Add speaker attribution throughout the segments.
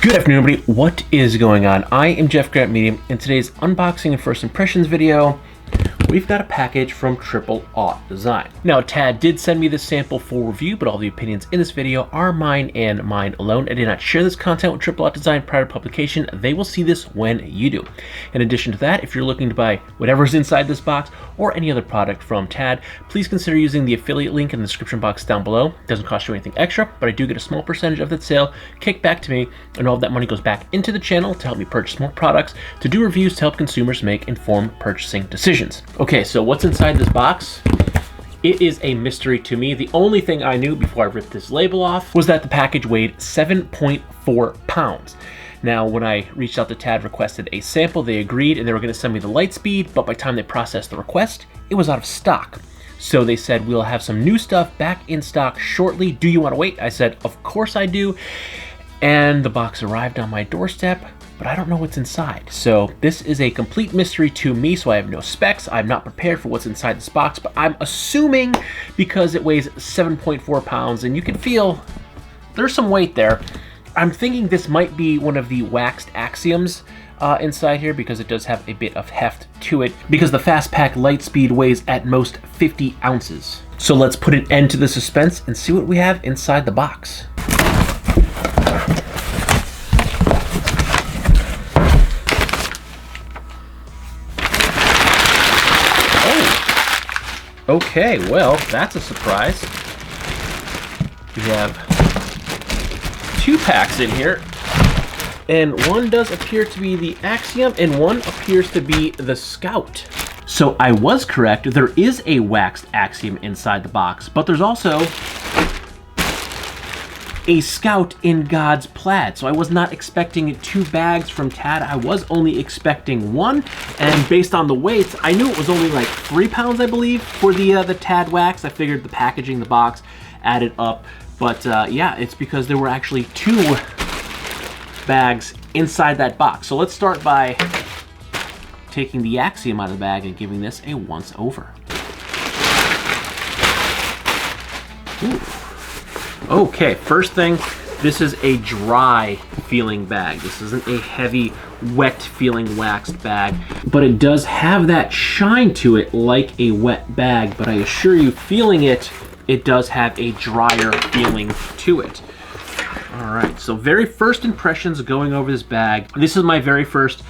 Speaker 1: Good afternoon, everybody. What is going on? I am jeffgrantMEDIA. In today's unboxing and first impressions video, we've got a package from Triple Aught Design. Now, Tad did send me this sample for review, but all the opinions in this video are mine and mine alone. I did not share this content with Triple Aught Design prior to publication. They will see this when you do. In addition to that, if you're looking to buy whatever's inside this box or any other product from Tad, please consider using the affiliate link in the description box down below. It doesn't cost you anything extra, but I do get a small percentage of that sale kicked back to me, and all of that money goes back into the channel to help me purchase more products, to do reviews to help consumers make informed purchasing decisions. Okay, so what's inside this box? It is a mystery to me. The only thing I knew before I ripped this label off was that the package weighed 7.4 pounds. Now, when I reached out to Tad, requested a sample, they agreed and they were going to send me the light speed, but by the time they processed the request, it was out of stock. So they said, we'll have some new stuff back in stock shortly. Do you want to wait? I said, of course I do. And the box arrived on my doorstep, but I don't know what's inside. So this is a complete mystery to me, so I have no specs. I'm not prepared for what's inside this box, but I'm assuming because it weighs 7.4 pounds and you can feel there's some weight there, I'm thinking this might be one of the waxed Axioms inside here, because it does have a bit of heft to it, because the Fast Pack light speed weighs at most 50 ounces. So let's put an end to the suspense and see what we have inside the box. Oh, okay, well, that's a surprise. We have two packs in here, and one does appear to be the Axiom and one appears to be the Scout. So I was correct, there is a waxed Axiom inside the box, but there's also a Scout in God's plaid. So I was not expecting 2 bags from Tad. I was only expecting 1, and based on the weights, I knew it was only like 3 pounds, I believe, for the Tad wax. I figured the packaging, the box added up. But yeah, it's because there were actually 2 bags inside that box. So let's start by taking the Axiom out of the bag and giving this a once over. Ooh. Okay, first thing, this is a dry feeling bag. This isn't a heavy, wet feeling waxed bag, but it does have that shine to it like a wet bag, but I assure you, feeling it, it does have a drier feeling to it. All right, so very first impressions going over this bag. This is my very first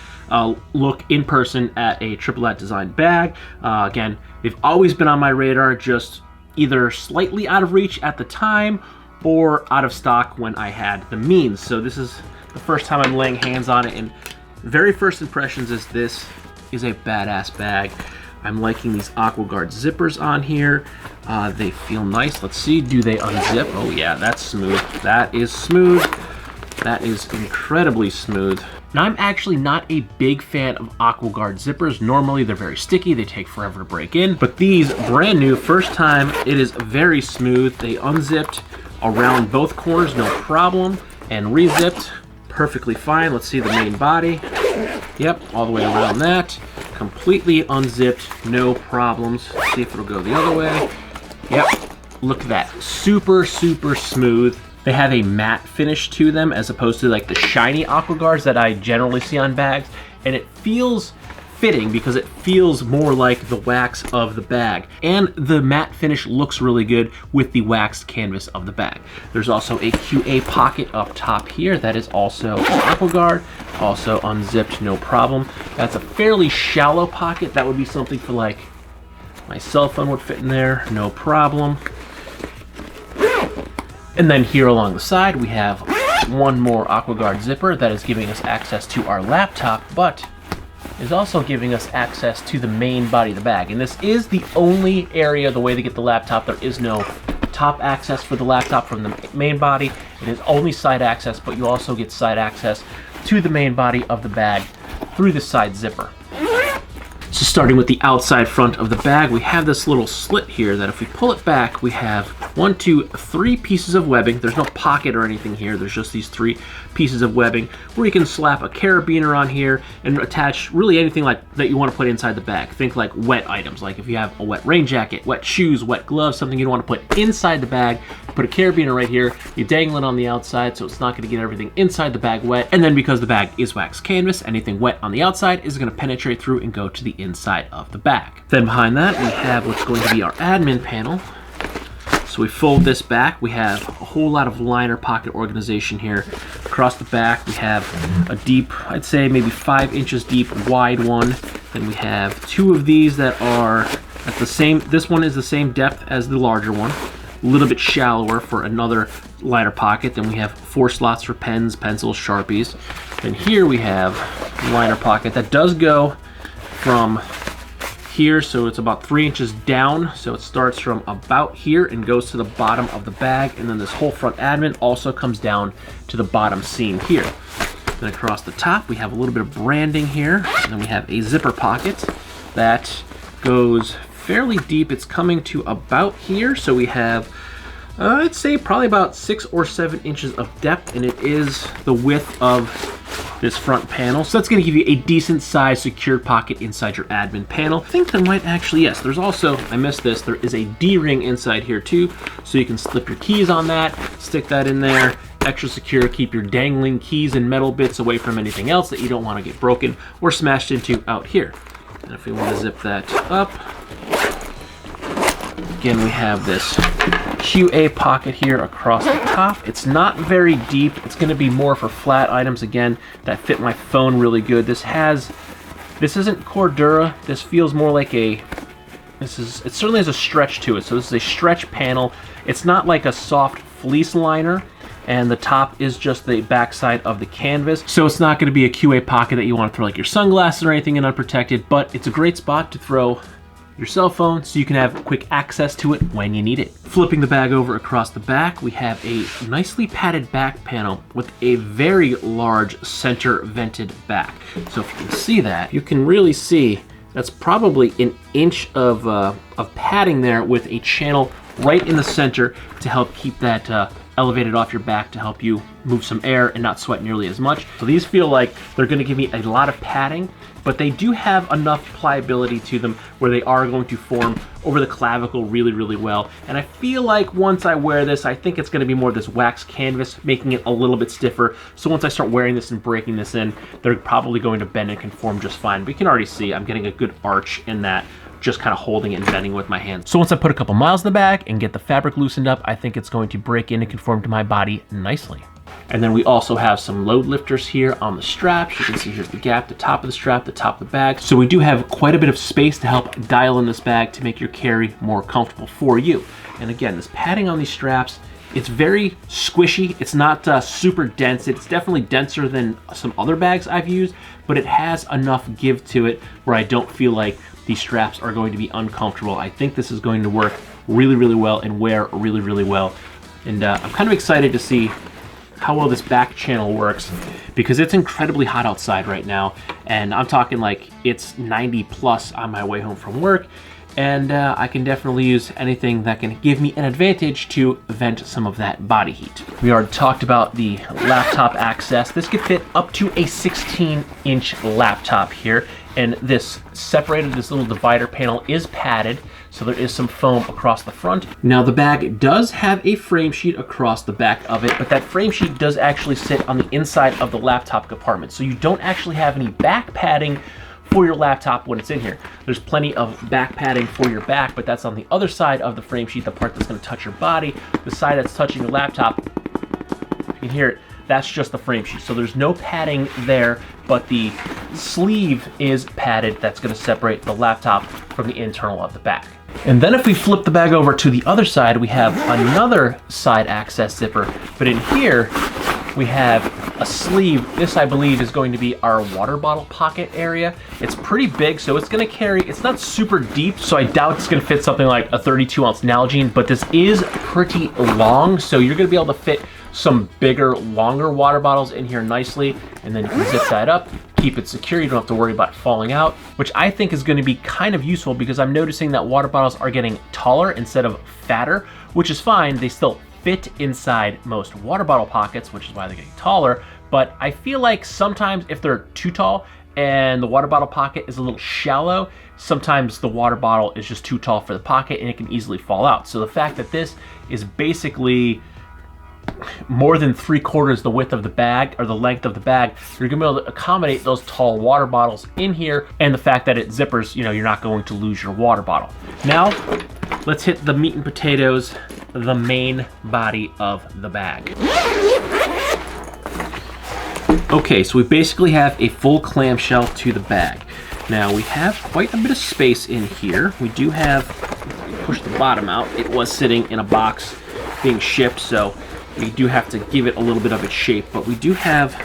Speaker 1: look in person at a Triple Aught Design bag. Again, they've always been on my radar, just either slightly out of reach at the time or out of stock when I had the means. So this is the first time I'm laying hands on it, and very first impressions is this is a badass bag. I'm liking these AquaGuard zippers on here. They feel nice. Let's see, do they unzip? Oh yeah, that's smooth. That is smooth. That is incredibly smooth. Now, I'm actually not a big fan of AquaGuard zippers. Normally they're very sticky, they take forever to break in, but these brand new, first time, it is very smooth. They unzipped around both corners, no problem, and re-zipped perfectly fine. Let's see the main body. Yep, all the way around that. Completely unzipped, no problems. Let's see if it'll go the other way. Yep, look at that. Super, super smooth. They have a matte finish to them as opposed to like the shiny AquaGuards that I generally see on bags, and it feels fitting because it feels more like the wax of the bag, and the matte finish looks really good with the waxed canvas of the bag. There's also a QA pocket up top here that is also an AquaGuard, also unzipped, no problem. That's a fairly shallow pocket. That would be something for like my cell phone would fit in there, no problem. And then here along the side we have one more AquaGuard zipper that is giving us access to our laptop, but is also giving us access to the main body of the bag. And this is the only area, the way to get the laptop, there is no top access for the laptop from the main body. It is only side access, but you also get side access to the main body of the bag through the side zipper. So starting with the outside front of the bag, we have this little slit here that if we pull it back, we have 1, 2, 3 pieces of webbing. There's no pocket or anything here. There's just these 3 pieces of webbing where you can slap a carabiner on here and attach really anything like that you want to put inside the bag. Think like wet items, like if you have a wet rain jacket, wet shoes, wet gloves, something you don't want to put inside the bag, put a carabiner right here, you dangle it on the outside so it's not going to get everything inside the bag wet. And then because the bag is wax canvas, anything wet on the outside is going to penetrate through and go to the inside of the bag. Then behind that, we have what's going to be our admin panel. So we fold this back. We have a whole lot of liner pocket organization here. Across the back, we have a deep, I'd say maybe 5 inches deep, wide one. Then we have 2 of these that are at the same, this one is the same depth as the larger one, a little bit shallower for another liner pocket. Then we have 4 slots for pens, pencils, Sharpies. Then here we have a liner pocket that does go from here, so it's about 3 inches down. So it starts from about here and goes to the bottom of the bag. And then this whole front admin also comes down to the bottom seam here. Then across the top, we have a little bit of branding here. And then we have a zipper pocket that goes fairly deep. It's coming to about here. So we have, I'd say probably about 6 or 7 inches of depth, and it is the width of this front panel. So that's going to give you a decent sized secured pocket inside your admin panel. I think there might actually, yes, there's also, I missed this, there is a D-ring inside here too. So you can slip your keys on that, stick that in there, extra secure, keep your dangling keys and metal bits away from anything else that you don't want to get broken or smashed into out here. And if we want to zip that up, again, we have this QA pocket here across the top. It's not very deep. It's going to be more for flat items, again, that fit my phone really good. This isn't Cordura. This feels more like it certainly has a stretch to it. So this is a stretch panel. It's not like a soft fleece liner, and the top is just the backside of the canvas. So it's not going to be a QA pocket that you want to throw like your sunglasses or anything in unprotected, but it's a great spot to throw your cell phone so you can have quick access to it when you need it. Flipping the bag over across the back, we have a nicely padded back panel with a very large center vented back. So if you can see that, you can really see that's probably an inch of padding there with a channel right in the center to help keep that elevated off your back to help you move some air and not sweat nearly as much. So these feel like they're going to give me a lot of padding, but they do have enough pliability to them where they are going to form over the clavicle really, really well. And I feel like once I wear this, I think it's going to be more of this wax canvas, making it a little bit stiffer. So once I start wearing this and breaking this in, they're probably going to bend and conform just fine. But you can already see I'm getting a good arch in that, just kind of holding it and bending with my hands. So once I put a couple miles in the bag and get the fabric loosened up, I think it's going to break in and conform to my body nicely. And then we also have some load lifters here on the straps. You can see here's the gap, the top of the strap, the top of the bag. So we do have quite a bit of space to help dial in this bag to make your carry more comfortable for you. And again, this padding on these straps, it's very squishy. It's not super dense. It's definitely denser than some other bags I've used, but it has enough give to it where I don't feel like these straps are going to be uncomfortable. I think this is going to work really, really well and wear really, really well. And I'm kind of excited to see how well this back channel works because it's incredibly hot outside right now. And I'm talking like it's 90 plus on my way home from work. And I can definitely use anything that can give me an advantage to vent some of that body heat. We already talked about the laptop access. This could fit up to a 16-inch laptop here. And this little divider panel is padded, so there is some foam across the front. Now the bag does have a frame sheet across the back of it, but that frame sheet does actually sit on the inside of the laptop compartment. So you don't actually have any back padding for your laptop when it's in here. There's plenty of back padding for your back, but that's on the other side of the frame sheet, the part that's going to touch your body. The side that's touching your laptop, you can hear it, that's just the frame sheet. So there's no padding there, but the sleeve is padded. That's going to separate the laptop from the internal of the bag. And then if we flip the bag over to the other side, we have another side access zipper, but in here we have a sleeve. This, I believe, is going to be our water bottle pocket area. It's pretty big, so it's going to carry, it's not super deep, so I doubt it's going to fit something like a 32-ounce Nalgene, but this is pretty long, so you're going to be able to fit some bigger, longer water bottles in here nicely, and then you can zip that up, keep it secure. You don't have to worry about falling out, which I think is going to be kind of useful because I'm noticing that water bottles are getting taller instead of fatter, which is fine. They still fit inside most water bottle pockets, which is why they're getting taller. But I feel like sometimes if they're too tall and the water bottle pocket is a little shallow, sometimes the water bottle is just too tall for the pocket and it can easily fall out. So the fact that this is basically more than 3/4 the width of the bag, or the length of the bag, you're gonna be able to accommodate those tall water bottles in here, and the fact that it zippers, you know, you're not going to lose your water bottle. Now, let's hit the meat and potatoes, the main body of the bag. Okay, so we basically have a full clamshell to the bag. Now we have quite a bit of space in here. We do have, push the bottom out, it was sitting in a box being shipped, so we do have to give it a little bit of its shape, but we do have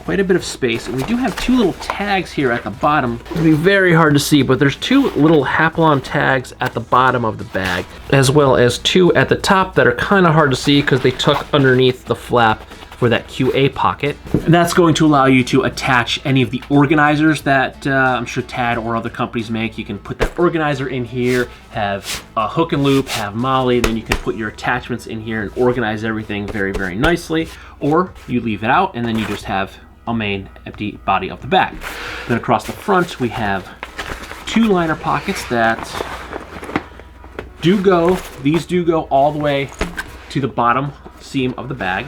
Speaker 1: quite a bit of space, and we do have two little tags here at the bottom. It'll be very hard to see, but there's two little Haplon tags at the bottom of the bag, as well as two at the top that are kind of hard to see because they tuck underneath the flap for that QA pocket. And that's going to allow you to attach any of the organizers that I'm sure Tad or other companies make. You can put that organizer in here, have a hook and loop, have molly, and then you can put your attachments in here and organize everything very, very nicely. Or you leave it out and then you just have a main empty body of the bag. Then across the front we have two liner pockets that these do go all the way to the bottom seam of the bag.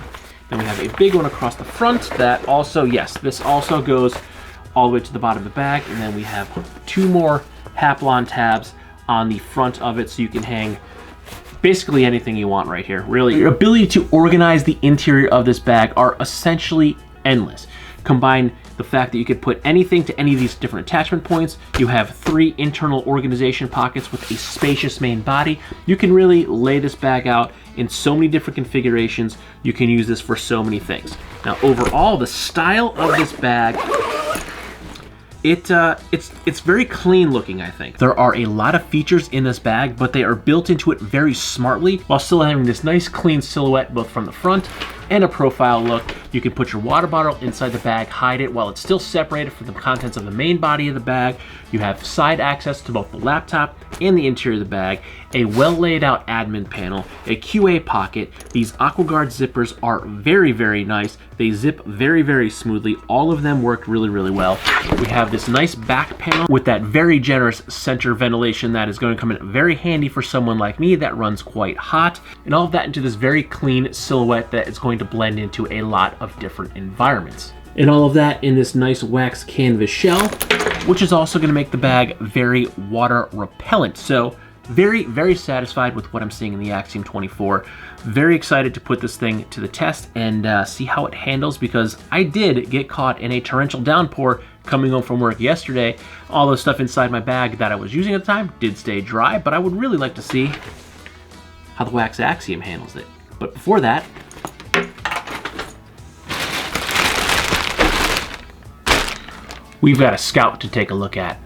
Speaker 1: Then we have a big one across the front that also, yes, this also goes all the way to the bottom of the bag. And then we have two more Haplon tabs on the front of it, so you can hang basically anything you want right here. Really, your ability to organize the interior of this bag are essentially endless. Combine the fact that you could put anything to any of these different attachment points. You have 3 internal organization pockets with a spacious main body. You can really lay this bag out in so many different configurations. You can use this for so many things. Now, overall, the style of this bag, it's very clean looking, I think. There are a lot of features in this bag, but they are built into it very smartly while still having this nice clean silhouette both from the front and a profile look. You can put your water bottle inside the bag, hide it while it's still separated from the contents of the main body of the bag. You have side access to both the laptop and the interior of the bag, a well laid out admin panel, a QA pocket. These AquaGuard zippers are very, very nice. They zip very, very smoothly. All of them work really, really well. We have this nice back panel with that very generous center ventilation that is going to come in very handy for someone like me that runs quite hot, and all of that into this very clean silhouette that is going to blend into a lot of different environments. And all of that in this nice wax canvas shell, which is also going to make the bag very water repellent. So very, very satisfied with what I'm seeing in the Axiom 24. Very excited to put this thing to the test and see how it handles, because I did get caught in a torrential downpour coming home from work yesterday. All the stuff inside my bag that I was using at the time did stay dry, but I would really like to see how the Wax Axiom handles it. But before that, we've got a Scout to take a look at.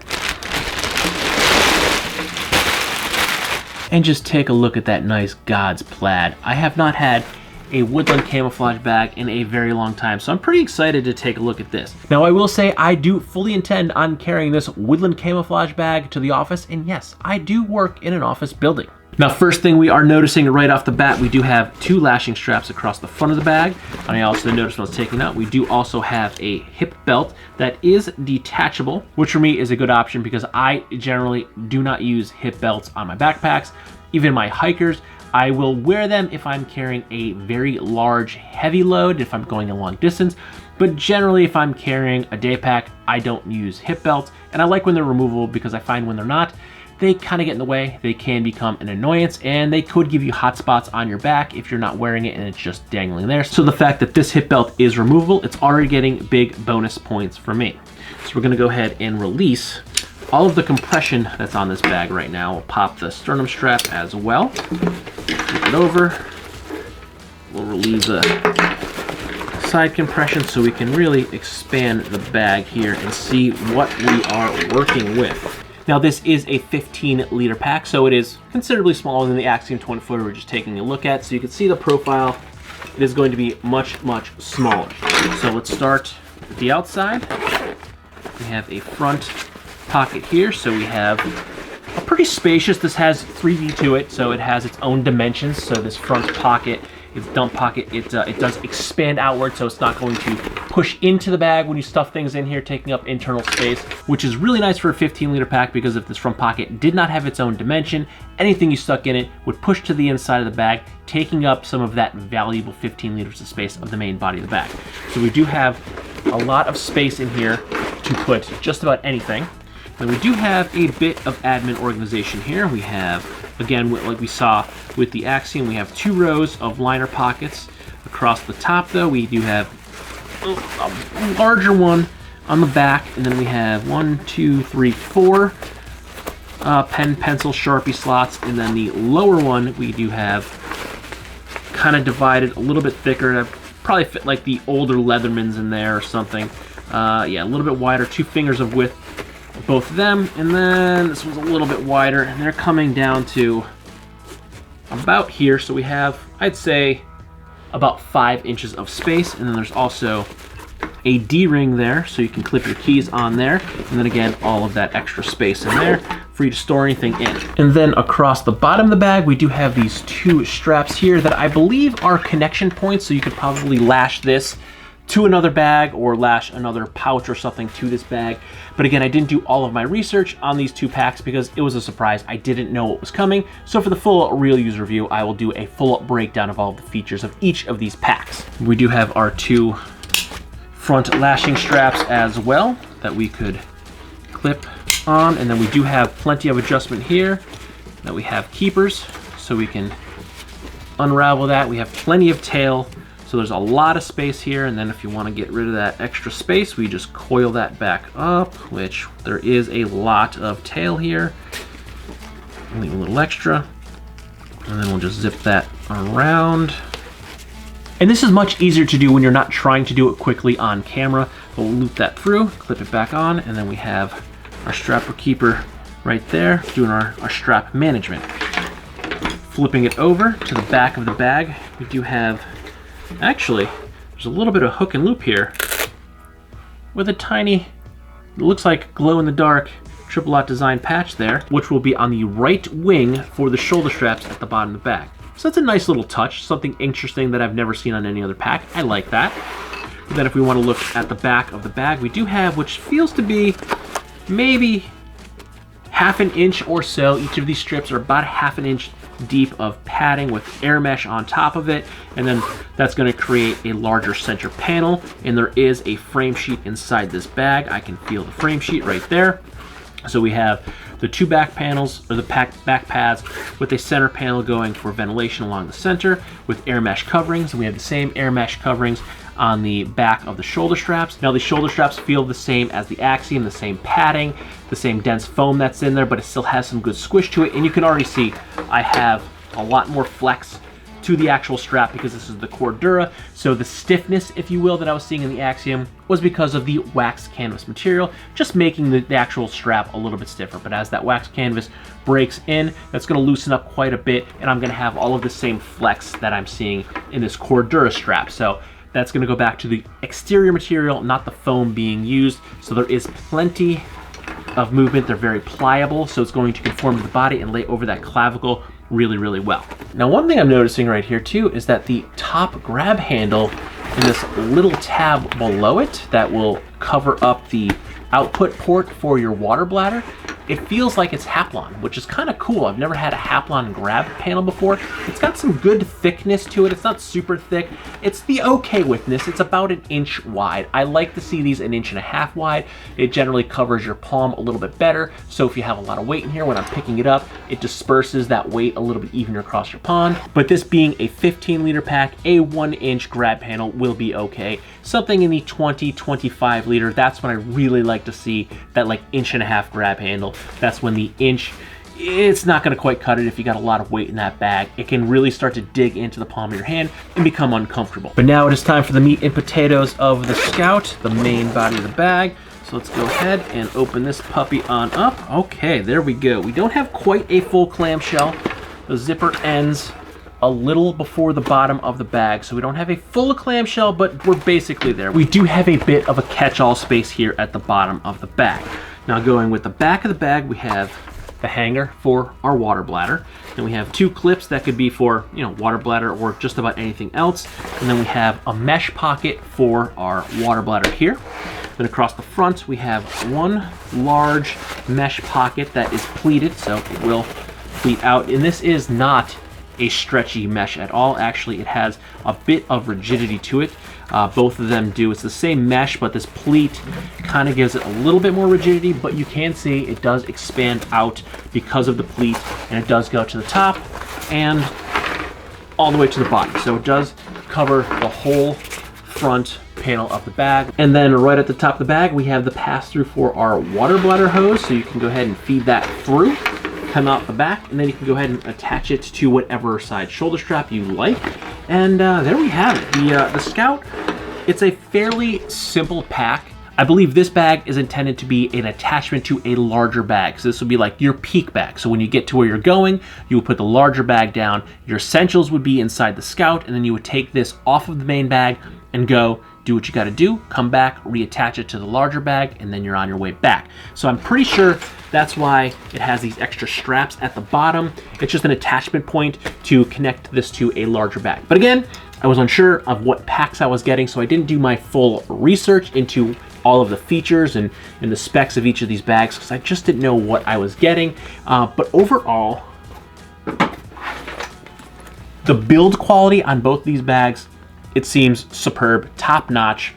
Speaker 1: And just take a look at that nice God's plaid. I have not had a Woodland camouflage bag in a very long time, so I'm pretty excited to take a look at this. Now, I will say I do fully intend on carrying this Woodland camouflage bag to the office, and yes, I do work in an office building. Now, first thing we are noticing right off the bat, we do have 2 lashing straps across the front of the bag. And I also noticed when I was taking out, we do also have a hip belt that is detachable, which for me is a good option because I generally do not use hip belts on my backpacks. Even my hikers, I will wear them if I'm carrying a very large, heavy load, if I'm going a long distance. But generally, if I'm carrying a day pack, I don't use hip belts. And I like when they're removable because I find when they're not, they kind of get in the way. They can become an annoyance, and they could give you hot spots on your back if you're not wearing it and it's just dangling there. So the fact that this hip belt is removable, it's already getting big bonus points for me. So we're gonna go ahead and release all of the compression that's on this bag right now. We'll pop the sternum strap as well. Flip it over. We'll relieve the side compression so we can really expand the bag here and see what we are working with. Now, this is a 15-liter pack, so it is considerably smaller than the Axiom 24 we're just taking a look at. So you can see the profile it is going to be much, much smaller. So let's start with the outside. We have a front pocket here, so we have a pretty spacious, this has 3D to it, so it has its own dimensions. So this front pocket, its dump pocket, it does expand outward, so it's not going to push into the bag when you stuff things in here, taking up internal space, which is really nice for a 15-liter pack, because if this front pocket did not have its own dimension, anything you stuck in it would push to the inside of the bag, taking up some of that valuable 15 liters of space of the main body of the bag. So we do have a lot of space in here to put just about anything. And we do have a bit of admin organization here. We have, again, like we saw with the Axiom, we have 2 rows of liner pockets. Across the top, though, we do have a larger one on the back, and then we have 1, 2, 3, 4 pen, pencil, Sharpie slots, and then the lower one we do have kind of divided a little bit thicker. Probably fit like the older Leathermans in there or something. Yeah, a little bit wider, 2 fingers of width, both of them, and then this one's a little bit wider, and they're coming down to about here. So we have, I'd say, about 5 inches of space, and then there's also a D-ring there, so you can clip your keys on there, and then again, all of that extra space in there for you to store anything in. And then across the bottom of the bag, we do have these 2 straps here that I believe are connection points, so you could probably lash this to another bag or lash another pouch or something to this bag. But again, I didn't do all of my research on these 2 packs because it was a surprise. I didn't know what was coming. So for the full real user review, I will do a full breakdown of all of the features of each of these packs. We do have our 2 front lashing straps as well that we could clip on, and then we do have plenty of adjustment here that we have keepers, so we can unravel that. We have plenty of tail, so there's a lot of space here, and then if you want to get rid of that extra space, we just coil that back up, which there is a lot of tail here. Leave a little extra, and then we'll just zip that around. And this is much easier to do when you're not trying to do it quickly on camera. We'll loop that through, clip it back on, and then we have our strapper keeper right there, doing our strap management. Flipping it over to the back of the bag, we do have, actually, there's a little bit of hook and loop here with a tiny, it looks like glow-in-the-dark Triple Aught Design patch there, which will be on the right wing for the shoulder straps at the bottom of the bag. So that's a nice little touch, something interesting that I've never seen on any other pack. I like that. But then if we want to look at the back of the bag, we do have, which feels to be maybe half an inch or so. Each of these strips are about half an inch deep of padding with air mesh on top of it, and then that's going to create a larger center panel, and there is a frame sheet inside this bag. I can feel the frame sheet right there. So we have the 2 back panels, or the back pads, with a center panel going for ventilation along the center with air mesh coverings, and we have the same air mesh coverings on the back of the shoulder straps. Now the shoulder straps feel the same as the Axiom, the same padding, the same dense foam that's in there, but it still has some good squish to it, and you can already see I have a lot more flex to the actual strap because this is the Cordura. So the stiffness, if you will, that I was seeing in the Axiom was because of the wax canvas material, just making the actual strap a little bit stiffer. But as that wax canvas breaks in, that's going to loosen up quite a bit, and I'm going to have all of the same flex that I'm seeing in this Cordura strap. So that's going to go back to the exterior material, not the foam being used. So there is plenty of movement. They're very pliable, so it's going to conform to the body and lay over that clavicle really, really well. Now, one thing I'm noticing right here too is that the top grab handle and this little tab below it that will cover up the output port for your water bladder, it feels like it's Haplon, which is kind of cool. I've never had a Haplon grab panel before. It's got some good thickness to it. It's not super thick. It's the okay widthness. It's about 1 inch wide. I like to see these 1.5 inches wide. It generally covers your palm a little bit better. So if you have a lot of weight in here, when I'm picking it up, it disperses that weight a little bit evenly across your palm. But this being a 15-liter pack, a 1-inch grab panel will be okay. Something in the 20-25 liter, that's when I really like to see that like 1.5 inch grab handle. That's when the inch, it's not going to quite cut it if you got a lot of weight in that bag. It can really start to dig into the palm of your hand and become uncomfortable. But now it is time for the meat and potatoes of the Scout, the main body of the bag. So let's go ahead and open this puppy on up. Okay, there we go. We don't have quite a full clamshell. The zipper ends a little before the bottom of the bag, so we don't have a full clamshell, but we're basically there. We do have a bit of a catch-all space here at the bottom of the bag. Now going with the back of the bag, we have the hanger for our water bladder. Then we have 2 clips that could be for, you know, water bladder or just about anything else. And then we have a mesh pocket for our water bladder here. Then across the front, we have 1 large mesh pocket that is pleated, so it will pleat out. And this is not a stretchy mesh at all. Actually, it has a bit of rigidity to it. Both of them do. It's the same mesh, but this pleat kind of gives it a little bit more rigidity, but you can see it does expand out because of the pleat, and it does go to the top and all the way to the bottom. So it does cover the whole front panel of the bag. And then right at the top of the bag, we have the pass-through for our water bladder hose, so you can go ahead and feed that through, come out the back, and then you can go ahead and attach it to whatever side shoulder strap you like. And there we have it, the Scout. It's a fairly simple pack. I believe this bag is intended to be an attachment to a larger bag. So this would be like your peak bag. So when you get to where you're going, you would put the larger bag down. Your essentials would be inside the Scout, and then you would take this off of the main bag and go do what you got to do, come back, reattach it to the larger bag, and then you're on your way back. So I'm pretty sure that's why it has these extra straps at the bottom. It's just an attachment point to connect this to a larger bag. But again, I was unsure of what packs I was getting, so I didn't do my full research into all of the features and the specs of each of these bags, because I just didn't know what I was getting. But overall, the build quality on both these bags, it seems superb, top notch.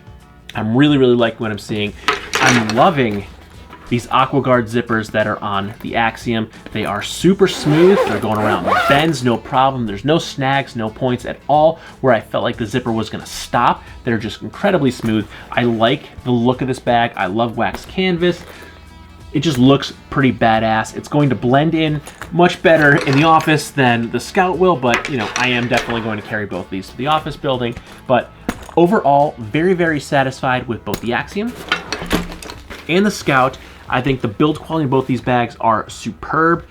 Speaker 1: I'm really liking what I'm seeing. I'm loving these AquaGuard zippers that are on the Axiom. They are super smooth. They're going around the bends, no problem. There's no snags, no points at all where I felt like the zipper was gonna stop. They're just incredibly smooth. I like the look of this bag. I love wax canvas. It just looks pretty badass. It's going to blend in much better in the office than the Scout will, but you know, I am definitely going to carry both these to the office building. But overall, very satisfied with both the Axiom and the Scout. I think the build quality of both these bags are superb.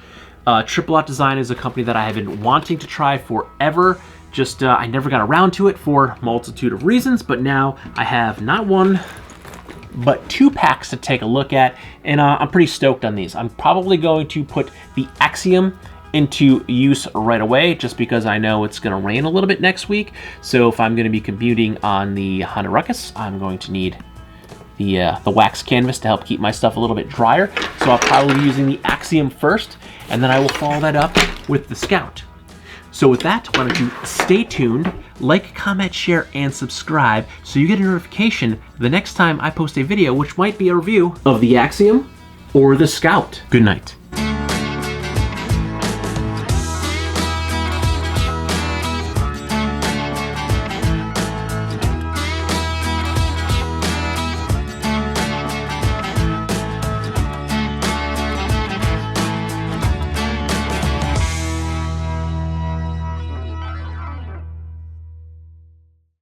Speaker 1: Triple Aught Design is a company that I have been wanting to try forever. Just I never got around to it for a multitude of reasons, but now I have not 1, but 2 packs to take a look at, and I'm pretty stoked on these. I'm probably going to put the Axiom into use right away, just because I know it's going to rain a little bit next week. So if I'm going to be commuting on the Honda Ruckus, I'm going to need the wax canvas to help keep my stuff a little bit drier. So I'll probably be using the Axiom first, and then I will follow that up with the Scout. So with that, why don't you stay tuned, like, comment, share, and subscribe so you get a notification the next time I post a video, which might be a review of the Axiom or the Scout. Good night.